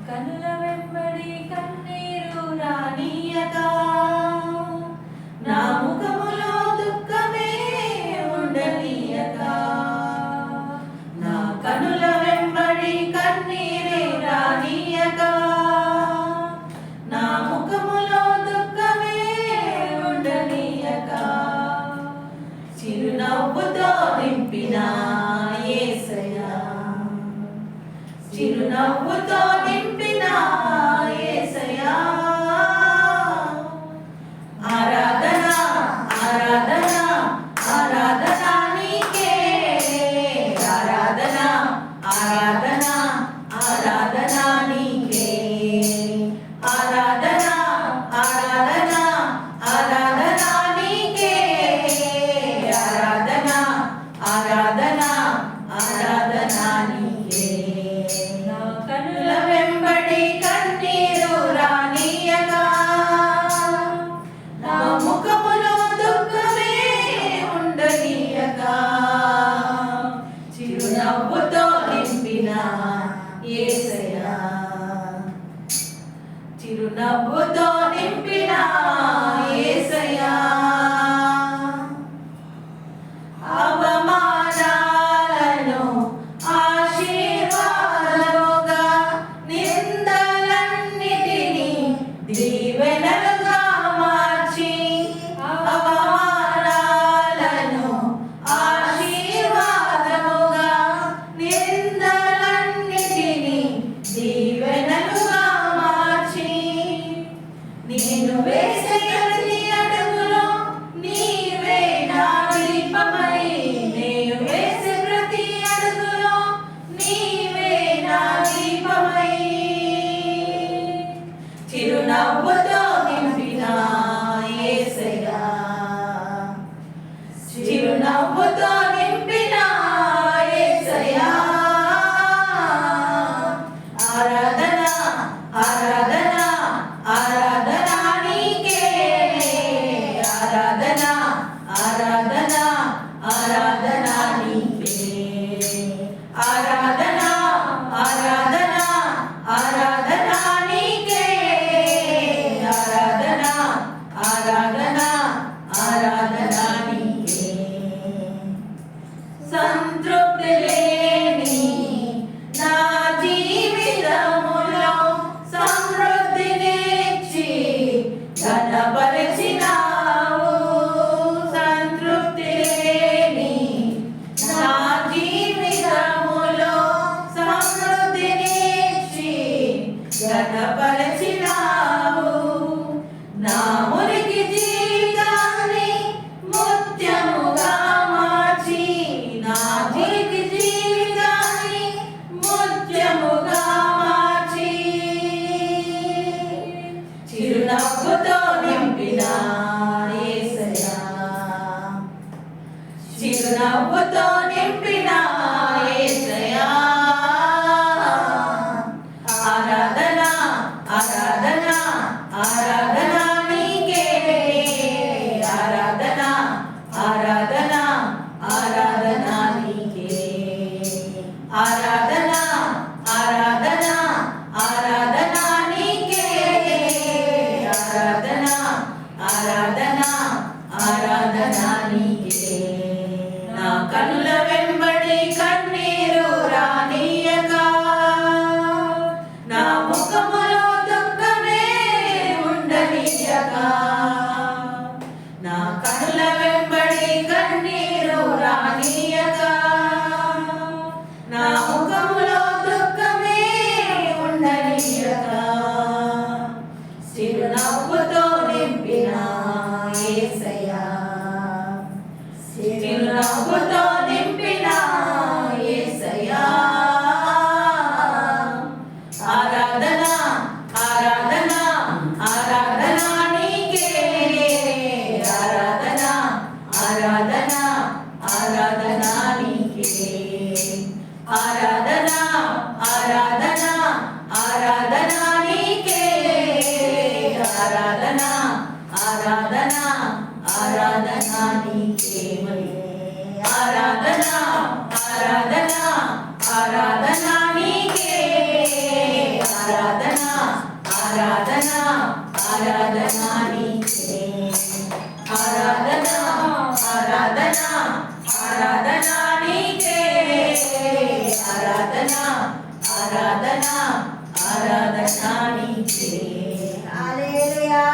కనుల వెంబడి కన్నీరు రానీయక నా ముఖములో దుఃఖమే ఉండనీయక నా కనుల వెంబడి కన్నీరే రానీయక నా ముఖములో దుఃఖమే ఉండనీయక చిరునవ్వుతో నింపిన యేసయ్యా చిరునవ్వుతో నింపిన యేసయ్యా ఆరాధన ఆరాధన ఆరాధన నీకే ఆరాధన ఆరాధన ఆరాధన నీకే ఆరాధన ఆరాధన ఆరాధన నీకే ఆరాధన ఆరాధన ఆరాధన నీకే నా కనుల వెంబడి కన్నీరు రానీయక నా ముఖములో దుఃఖమే ఉండనీయక చిరునవ్వుతో నింపిన యేసయ్యా చిరునవ్వుతో నింపిన యేసయ్యా అవమానాలను ఆశీర్వాదముగా నిందలన్నిటినీ దీవెనలుగా మార్చి అవమానాలను ఆశీర్వాదముగా నిందలన్నిటినీ దీవెనలుగా మార్చి నేను వేసే ప్రతి అడుగులో నీవే నా దీపమై నేను వేసే ప్రతి అడుగులో నీవే నా దీపమై చిరునవ్వుతో నింపిన యేసయ్యా చిరునవ్వుతో నింపిన యేసయ్యా ఆరాధన ఆరాధన ఆరాధన నీకే ఆరాధన ఆరాధన ఆరాధన నీకే ఆరాధన ఆరాధన ఆరాధన నీకే ఆరాధన ఆరాధన ఆరాధన నీకే సంతృప్తి లేని నా జీవితములో సమృద్ధినిచ్చి ఘనపరచినావు సంతృప్తి లేని నా జీవితములో సమృద్ధినిచ్చి ఘనపరచినావు నా మురికి జీవితాన్ని ముత్యముగా మార్చి నా మురికి జీవితాన్ని ముత్యముగా మార్చి చిరునవ్వుతో నింపిన యేసయ్యా చిరునవ్వుతో నింపిన యేసయ్యా ఆరాధన నీకే ఆరాధన ఆరాధన ఆరాధన నీకే ఆరాధన ఆరాధన ఆరాధన నీకే హల్లెలూయా.